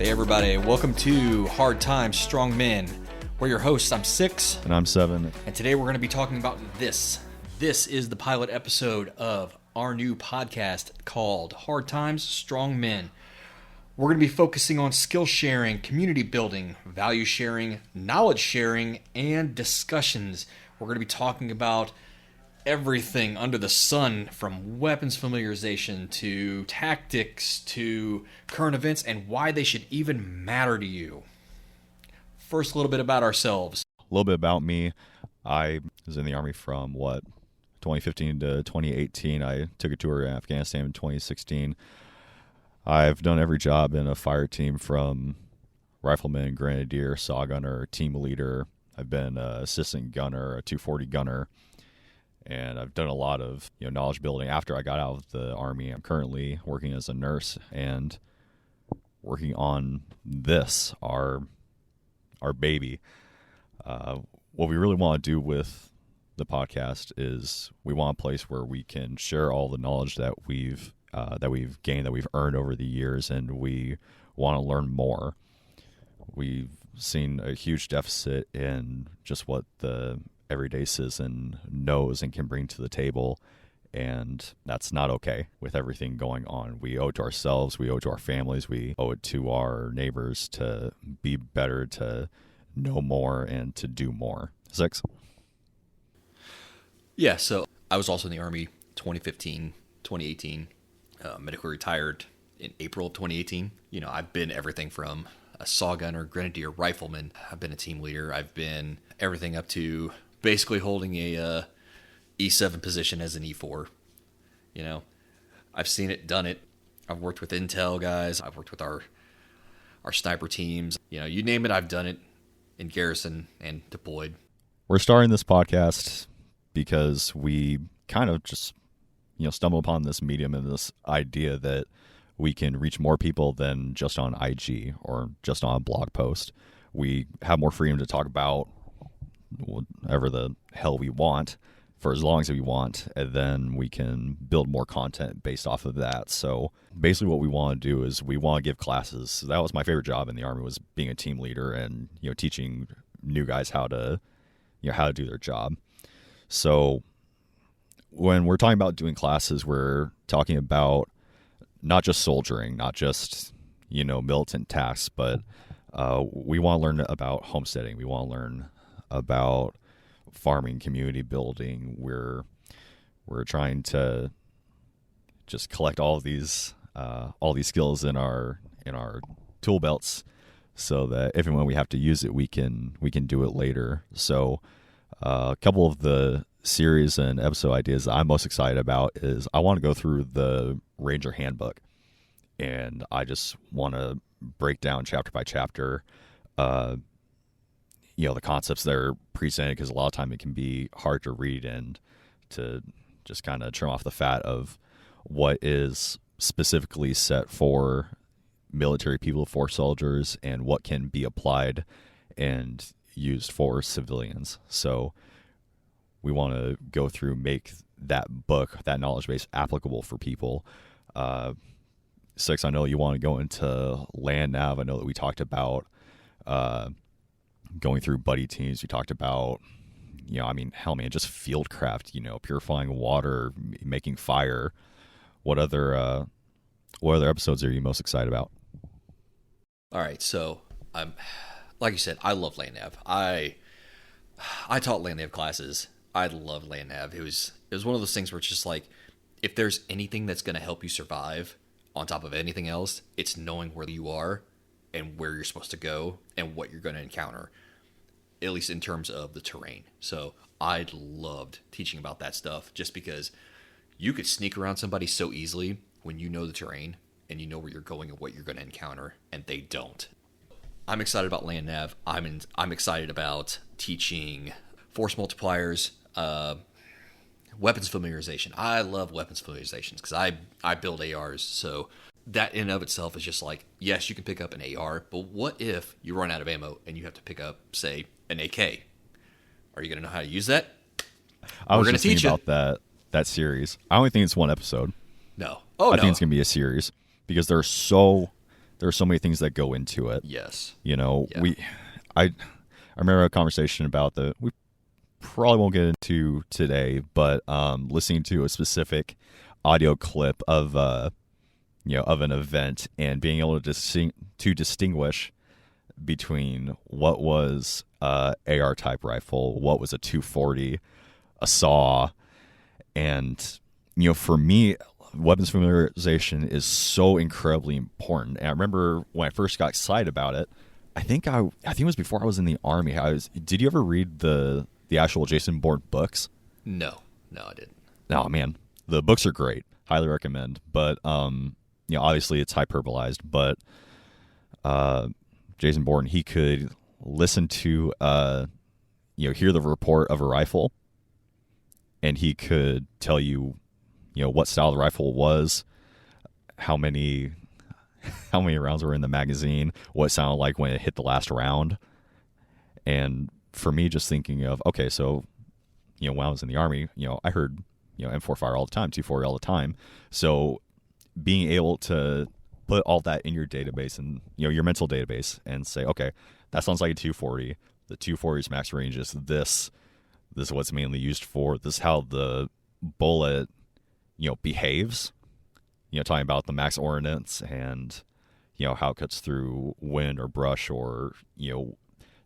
Hey everybody, welcome to Hard Times, Strong Men. We're your hosts. I'm Six. And I'm Seven. And today we're going to be talking about this. This is the pilot episode of our new podcast called Hard Times, Strong Men. We're going to be focusing on skill sharing, community building, value sharing, knowledge sharing, and discussions. We're going to be talking about everything under the sun, from weapons familiarization to tactics to current events and why they should even matter to you. First, a little bit about ourselves. A little bit about me. I was in the Army from 2015 to 2018. I took a tour in Afghanistan in 2016. I've done every job in a fire team, from rifleman, grenadier, saw gunner, team leader. I've been an assistant gunner, a 240 gunner. And I've done a lot of knowledge building after I got out of the Army. I'm currently working as a nurse and working on this, our baby. What we really want to do with the podcast is we want a place where we can share all the knowledge that we've gained, that we've earned over the years, and we want to learn more. We've seen a huge deficit in just what the everyday citizen knows and can bring to the table, and that's not okay with everything going on. We owe it to ourselves, we owe it to our families, we owe it to our neighbors to be better, to know more, and to do more. Six? Yeah, so I was also in the Army 2015, 2018, medically retired in April of 2018. I've been everything from a saw gunner, grenadier, rifleman. I've been a team leader. I've been everything up to basically holding a E7 position as an E4. I've seen it, done it. I've worked with intel guys. I've worked with our sniper teams. You name it, I've done it in garrison and deployed. We're starting this podcast because we kind of just stumble upon this medium and this idea that we can reach more people than just on IG or just on a blog post. We have more freedom to talk about whatever the hell we want for as long as we want, and then we can build more content based off of that. So basically what we want to do is we want to give classes. So that was my favorite job in the Army, was being a team leader and teaching new guys how to do their job. So when we're talking about doing classes, we're talking about not just soldiering, not just militant tasks, but we want to learn about homesteading. We want to learn about farming, community building. We're trying to just collect all these skills in our tool belts, so that if and when we have to use it, we can do it later. So a couple of the series and episode ideas that I'm most excited about is I want to go through the Ranger Handbook, and I just want to break down chapter by chapter the concepts that are presented, because a lot of time it can be hard to read and to just kind of trim off the fat of what is specifically set for military people, for soldiers, and what can be applied and used for civilians. So we want to go through, make that book, that knowledge base, applicable for people. Six, I know you want to go into land nav. I know that we talked about going through buddy teams. We talked about, just fieldcraft, purifying water, making fire. What other episodes are you most excited about? All right, so like you said, I love land nav. I taught land nav classes. I love land nav. It was one of those things where it's just like, if there's anything that's going to help you survive on top of anything else, it's knowing where you are and where you're supposed to go and what you're going to encounter, at least in terms of the terrain. So I loved teaching about that stuff, just because you could sneak around somebody so easily when you know the terrain and you know where you're going and what you're going to encounter, and they don't. I'm excited about land nav. I'm excited about teaching force multipliers, weapons familiarization. I love weapons familiarizations because I build ARs, so that in and of itself is just like, yes, you can pick up an AR, but what if you run out of ammo and you have to pick up, say, an AK? Are you going to know how to use that? I was just thinking about that series. I only think it's one episode. No. I think it's going to be a series, because there's so There are so many things that go into it. Yes. You know, Yeah. I remember a conversation about we probably won't get into today, but listening to a specific audio clip of of an event and being able to distinguish between what was AR type rifle, what was a 240, a saw, and for me, weapons familiarization is so incredibly important. And I remember when I first got excited about it, I think it was before I was in the Army. Did you ever read the actual Jason Bourne books? No, I didn't. Oh man, the books are great. Highly recommend. But obviously it's hyperbolized. But Jason Bourne, he could listen to hear the report of a rifle, and he could tell you, what style the rifle was, how many rounds were in the magazine, what it sounded like when it hit the last round. And for me, just thinking of, okay, so, when I was in the Army, I heard, M4 fire all the time, 240 all the time. So being able to put all that in your database and, your mental database and say, okay, that sounds like a 240. The 240's max range is this. This is what it's mainly used for. This is how the bullet, behaves. Talking about the max ordnance and, how it cuts through wind or brush or,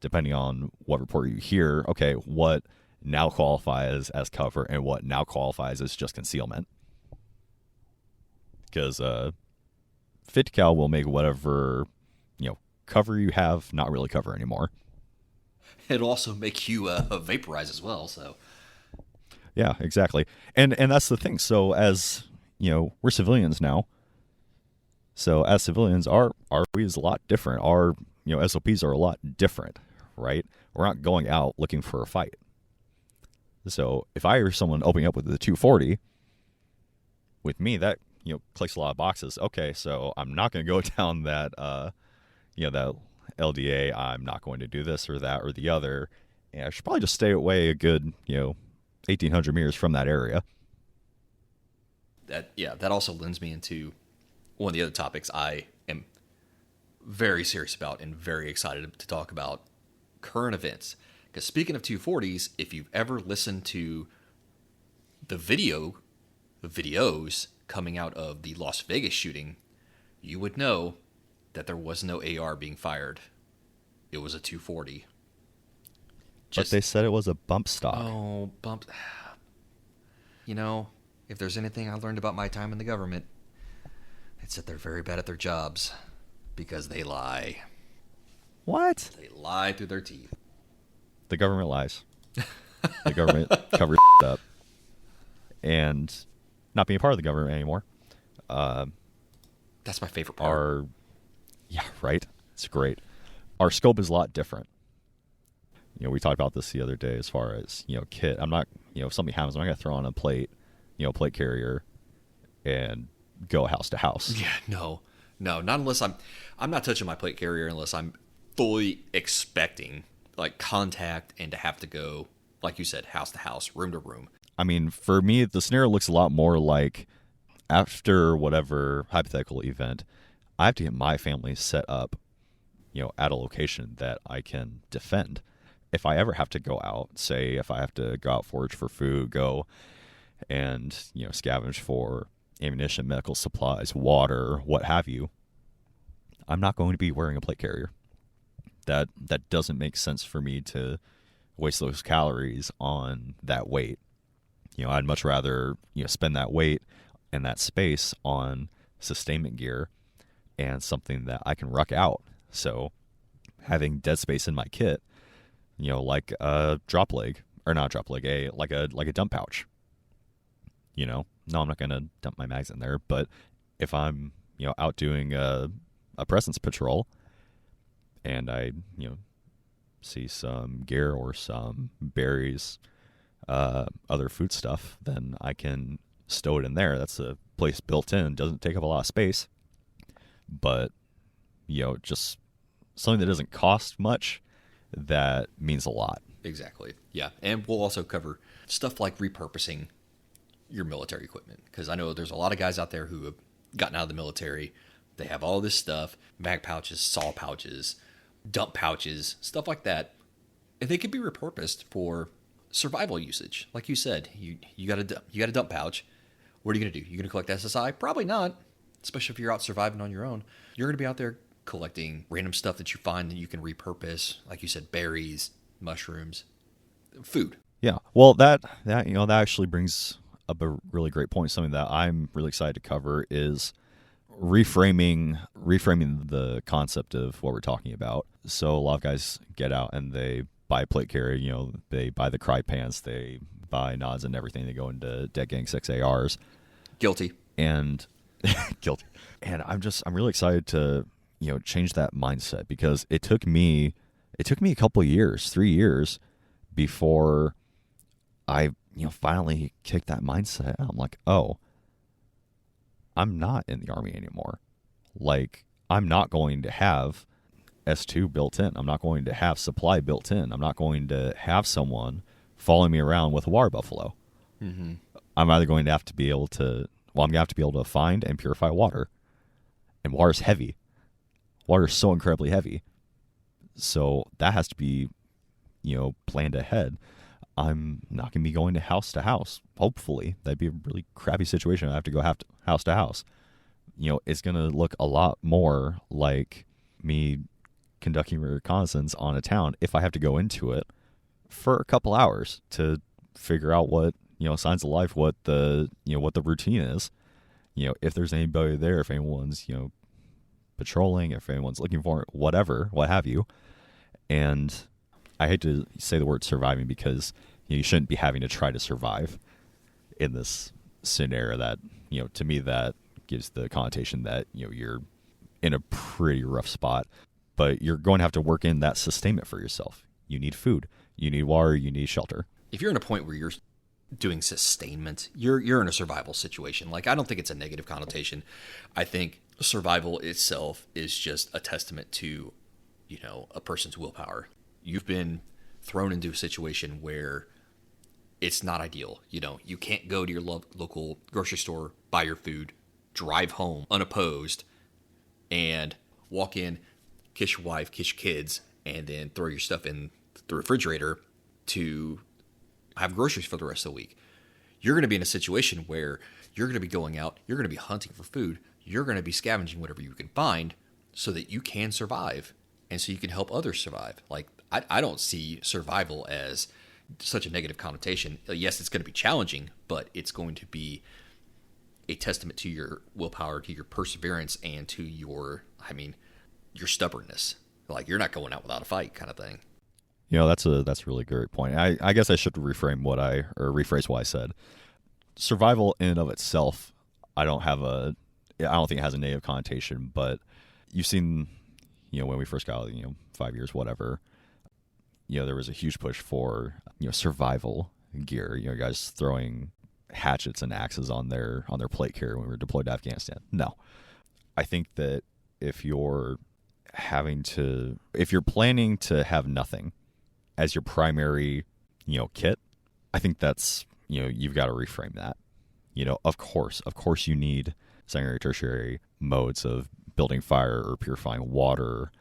depending on what report you hear, okay, what now qualifies as cover and what now qualifies as just concealment. Because 50 cal will make whatever, cover you have not really cover anymore. It'll also make you vaporize as well, so. Yeah, exactly. And that's the thing. So as, we're civilians now. So as civilians, our ROE is a lot different. Our, SOPs are a lot different, right? We're not going out looking for a fight. So if I hear someone opening up with the 240, with me, that, clicks a lot of boxes. Okay, so I'm not going to go down that, that LDA. I'm not going to do this or that or the other. And I should probably just stay away a good, 1,800 meters from that area. That also lends me into one of the other topics I am very serious about and very excited to talk about: current events. Because speaking of 240s, if you've ever listened to the videos coming out of the Las Vegas shooting, you would know that there was no AR being fired. It was a 240. But they said it was a bump stock. Oh, bump. If there's anything I learned about my time in the government, it's that they're very bad at their jobs because they lie. What? They lie through their teeth. The government lies. The government covers up. And not being part of the government anymore. That's my favorite part. Yeah, right. It's great. Our scope is a lot different. We talked about this the other day as far as, kit. I'm not, if something happens, I'm not going to throw on a plate carrier and go house to house. Yeah, no, not unless I'm not touching my plate carrier unless I'm fully expecting like contact and to have to go, like you said, house to house, room to room. I mean, for me, the scenario looks a lot more like after whatever hypothetical event, I have to get my family set up, at a location that I can defend. If I ever have to go out, say if I have to go out forage for food, go and, scavenge for ammunition, medical supplies, water, what have you, I'm not going to be wearing a plate carrier. That doesn't make sense for me to waste those calories on that weight. I'd much rather, spend that weight and that space on sustainment gear and something that I can ruck out. So having dead space in my kit, like a drop leg, or not a drop leg, like a dump pouch. No, I'm not going to dump my mags in there, but if I'm, out doing a presence patrol and I, see some gear or some berries, other food stuff, then I can stow it in there. That's a place built in, doesn't take up a lot of space, but just something that doesn't cost much, that means a lot. Exactly. Yeah. And we'll also cover stuff like repurposing your military equipment, because I know there's a lot of guys out there who have gotten out of the military, They have all this stuff, mag pouches, saw pouches, dump pouches, stuff like that. And they could be repurposed for survival usage. Like you said, you got a dump pouch. What are you going to do? You going to collect SSI? Probably not, especially if you're out surviving on your own. You're going to be out there collecting random stuff that you find that you can repurpose, like you said, berries, mushrooms, food. Yeah. Well, that actually brings up a really great point. Something that I'm really excited to cover is reframing the concept of what we're talking about. So a lot of guys get out and they buy plate carry, they buy the cry pants, they buy nods and everything. They go into Dead Gang 6 ARs. Guilty. And guilty. And I'm really excited to, change that mindset, because it took me a couple of years, 3 years before I, finally kicked that mindset. I'm like, oh, I'm not in the Army anymore. Like, I'm not going to have S2 built in. I'm not going to have supply built in. I'm not going to have someone following me around with a water buffalo. Mm-hmm. I'm either going to have to be able to, I'm going to have to be able to find and purify water. And water's heavy. Water's so incredibly heavy. So that has to be, planned ahead. I'm not going to be going to house. Hopefully. That'd be a really crappy situation. I have to go house to house. It's going to look a lot more like me conducting reconnaissance on a town if I have to go into it for a couple hours to figure out what, signs of life, what the routine is. If there's anybody there, if anyone's, patrolling, if anyone's looking for it, whatever, what have you. And I hate to say the word surviving, because you shouldn't be having to try to survive in this scenario that, to me, that gives the connotation that, you're in a pretty rough spot, but you're going to have to work in that sustainment for yourself. You need food, you need water, you need shelter. If you're in a point where you're doing sustainment, you're in a survival situation. Like, I don't think it's a negative connotation. I think survival itself is just a testament to, a person's willpower. You've been thrown into a situation where it's not ideal. You can't go to your local grocery store, buy your food, drive home unopposed, and walk in, kiss your wife, kiss your kids, and then throw your stuff in the refrigerator to have groceries for the rest of the week. You're going to be in a situation where you're going to be going out, you're going to be hunting for food, you're going to be scavenging whatever you can find so that you can survive and so you can help others survive. Like, I don't see survival as such a negative connotation. Yes, it's going to be challenging, but it's going to be a testament to your willpower, to your perseverance, and to your stubbornness. Like, you're not going out without a fight, kind of thing. That's a really great point. I guess I should rephrase what I said. Survival in and of itself, I don't think it has a negative connotation, but you've seen, when we first got out, 5 years, whatever, there was a huge push for, survival gear, guys throwing hatchets and axes on their plate carrier when we were deployed to Afghanistan. No. I think that if you're planning to have nothing as your primary, kit, I think that's, you've got to reframe that. Of course you need secondary, tertiary modes of building fire or purifying water,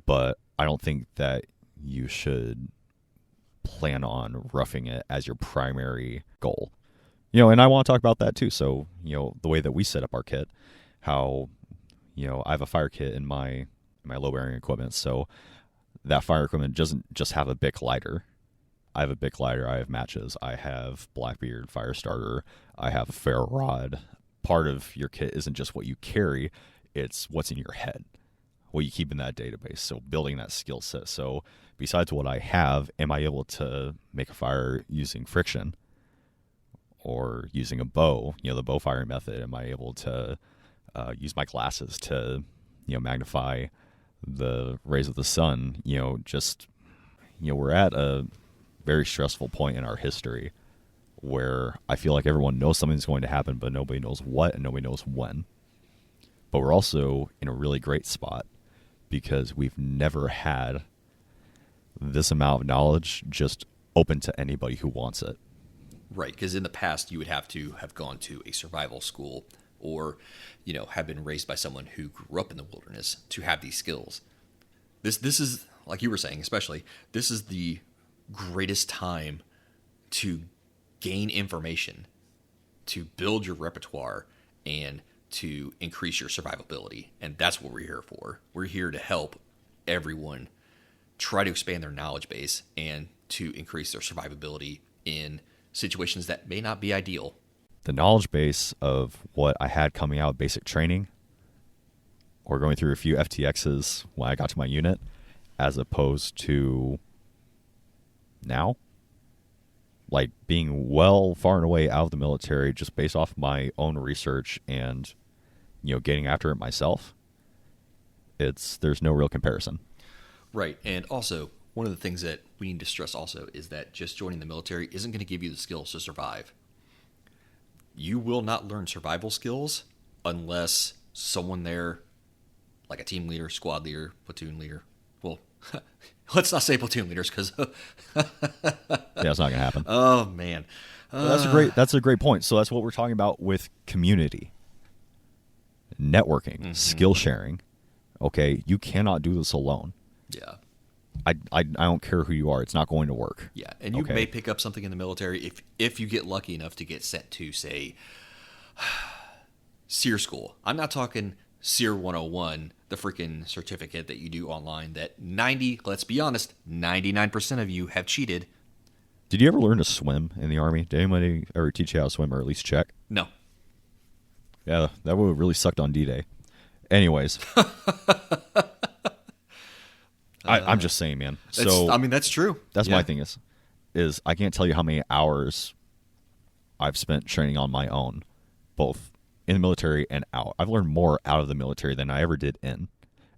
but I don't think that you should plan on roughing it as your primary goal. And I want to talk about that too. So, the way that we set up our kit, how, I have a fire kit in my low bearing equipment. So that fire equipment doesn't just have a Bic lighter. I have a Bic lighter, I have matches, I have Blackbeard fire starter, I have a ferro rod. Part of your kit isn't just what you carry, it's what's in your head, what you keep in that database. So building that skill set. So besides what I have, am I able to make a fire using friction or using a bow, the bow firing method? Am I able to use my glasses to, magnify the rays of the sun? We're at a very stressful point in our history where I feel like everyone knows something's going to happen, but nobody knows what and nobody knows when. But we're also in a really great spot because we've never had this amount of knowledge just open to anybody who wants it. Right, because in the past you would have to have gone to a survival school or, have been raised by someone who grew up in the wilderness to have these skills. This is, like you were saying, especially, this is the greatest time to gain information, to build your repertoire, and to increase your survivability. And that's what we're here for. We're here to help everyone try to expand their knowledge base and to increase their survivability in situations that may not be ideal. The knowledge base of what I had coming out of basic training or going through a few FTXs when I got to my unit, as opposed to now, like being well far and away out of the military just based off my own research and, getting after it myself. There's no real comparison. Right. And also, one of the things that we need to stress also is that just joining the military isn't going to give you the skills to survive. You will not learn survival skills unless someone there, like a team leader, squad leader, platoon leader, well, let's not say platoon leaders because yeah, it's not going to happen. Oh man, that's a great point. So that's what we're talking about with community, networking, skill sharing. Okay, you cannot do this alone. Yeah. I don't care who you are. It's not going to work. Yeah, and you may pick up something in the military if you get lucky enough to get sent to, say, SEER school. I'm not talking SEER 101, the freaking certificate that you do online that let's be honest, 99% of you have cheated. Did you ever learn to swim in the Army? Did anybody ever teach you how to swim or at least check? No. Yeah, that would have really sucked on D-Day. Anyways. I'm just saying, man. So that's true. That's my thing is I can't tell you how many hours I've spent training on my own, both in the military and out. I've learned more out of the military than I ever did in.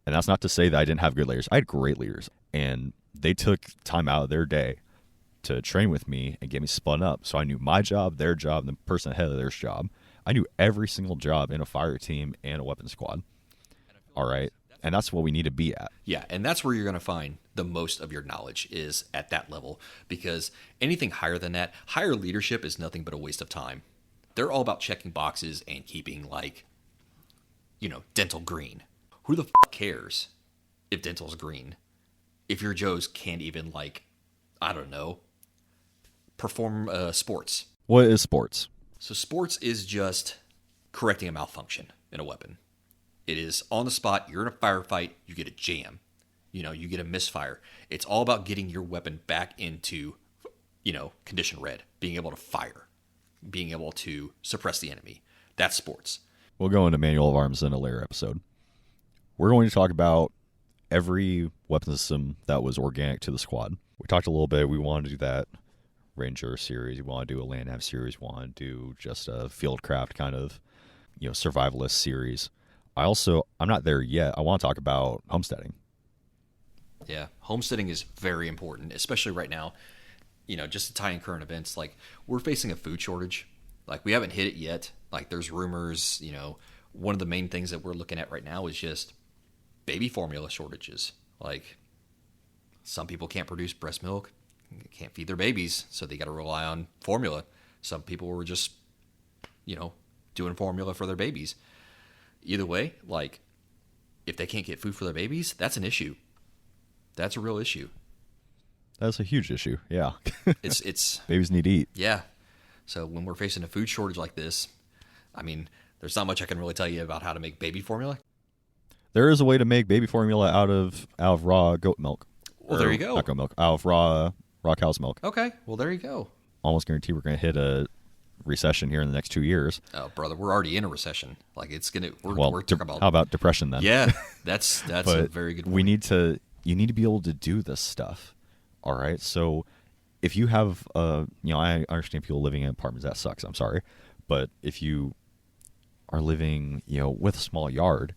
And that's not to say that I didn't have good leaders. I had great leaders, and they took time out of their day to train with me and get me spun up. So I knew my job, their job, and the person ahead of their job. I knew every single job in a fire team and a weapons squad. All right. And that's what we need to be at. Yeah, and that's where you're going to find the most of your knowledge is at that level, because anything higher than that, higher leadership is nothing but a waste of time. They're all about checking boxes and keeping, dental green. Who the cares if dental's green? If your Joes can't even, perform sports. What is sports? So sports is just correcting a malfunction in a weapon. It is on the spot. You're in a firefight. You get a jam. You get a misfire. It's all about getting your weapon back into, condition red, being able to fire, being able to suppress the enemy. That's sports. We'll go into Manual of Arms in a later episode. We're going to talk about every weapon system that was organic to the squad. We talked a little bit. We want to do that Ranger series. We want to do a Land Nav series. We want to do just a Fieldcraft kind of, survivalist series. I'm not there yet. I want to talk about homesteading. Yeah, homesteading is very important, especially right now. Just to tie in current events, we're facing a food shortage. We haven't hit it yet. There's rumors, one of the main things that we're looking at right now is just baby formula shortages. Some people can't produce breast milk, can't feed their babies, so they got to rely on formula. Some people were just, doing formula for their babies. Either way, if they can't get food for their babies, that's an issue. That's a real issue. That's a huge issue. Yeah. It's babies need to eat. Yeah. So when we're facing a food shortage like this, there's not much I can really tell you about how to make baby formula. There is a way to make baby formula out of raw goat milk. Well, there you go. Not goat milk, out of raw cow's milk. Okay. Well, there you go. Almost guarantee we're going to hit a recession here in the next 2 years. Oh, brother, we're already in a recession. We're talking about. How about depression then? Yeah, that's a very good point. You need to be able to do this stuff. All right. So if you have, I understand people living in apartments, that sucks. I'm sorry. But if you are living, with a small yard,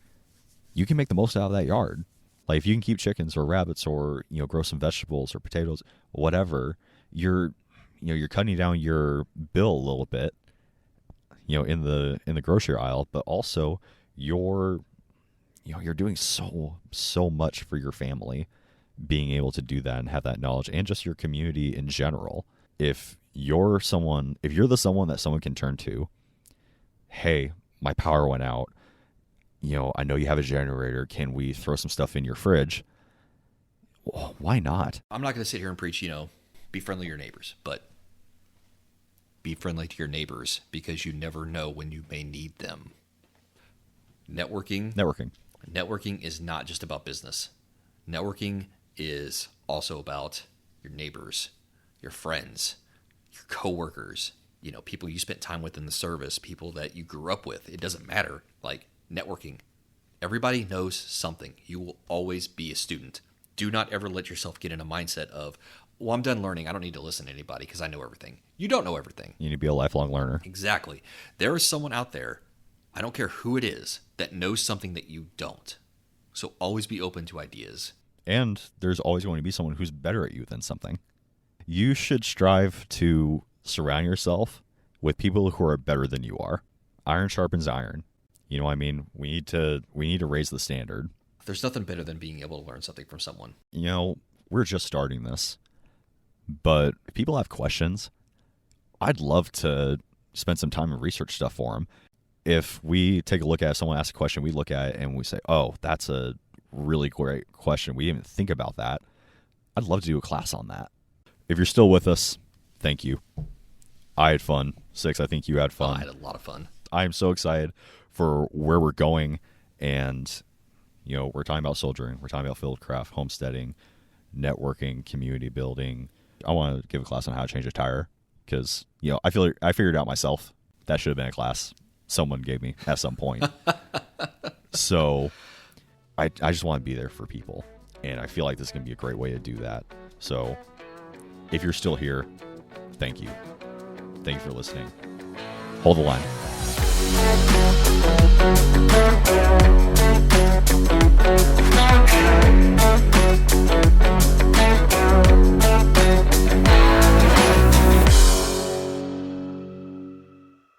you can make the most out of that yard. If you can keep chickens or rabbits or, grow some vegetables or potatoes, whatever, you're cutting down your bill a little bit, in the grocery aisle, but also you're doing so much for your family, being able to do that and have that knowledge, and just your community in general. If you're the someone that someone can turn to, hey, my power went out. I know you have a generator. Can we throw some stuff in your fridge? Well, why not? I'm not going to sit here and preach, be friendly to your neighbors, but be friendly to your neighbors because you never know when you may need them. Networking is not just about business. Networking is also about your neighbors, your friends, your coworkers, people you spent time with in the service, people that you grew up with. It doesn't matter. Like networking, everybody knows something. You will always be a student. Do not ever let yourself get in a mindset of, well, I'm done learning. I don't need to listen to anybody because I know everything. You don't know everything. You need to be a lifelong learner. Exactly. There is someone out there, I don't care who it is, that knows something that you don't. So always be open to ideas. And there's always going to be someone who's better at you than something. You should strive to surround yourself with people who are better than you are. Iron sharpens iron. You know what I mean? We need to raise the standard. There's nothing better than being able to learn something from someone. We're just starting this. But if people have questions, I'd love to spend some time and research stuff for them. If we take a look at it, someone asks a question, we look at it and we say, oh, that's a really great question. We didn't even think about that. I'd love to do a class on that. If you're still with us, thank you. I had fun. Six, I think you had fun. I had a lot of fun. I'm so excited for where we're going. And, we're talking about soldiering. We're talking about fieldcraft, homesteading, networking, community building. I want to give a class on how to change a tire because, I figured it out myself. That should have been a class someone gave me at some point. So I just want to be there for people. And I feel like this is going to be a great way to do that. So if you're still here, thank you. Thank you for listening. Hold the line.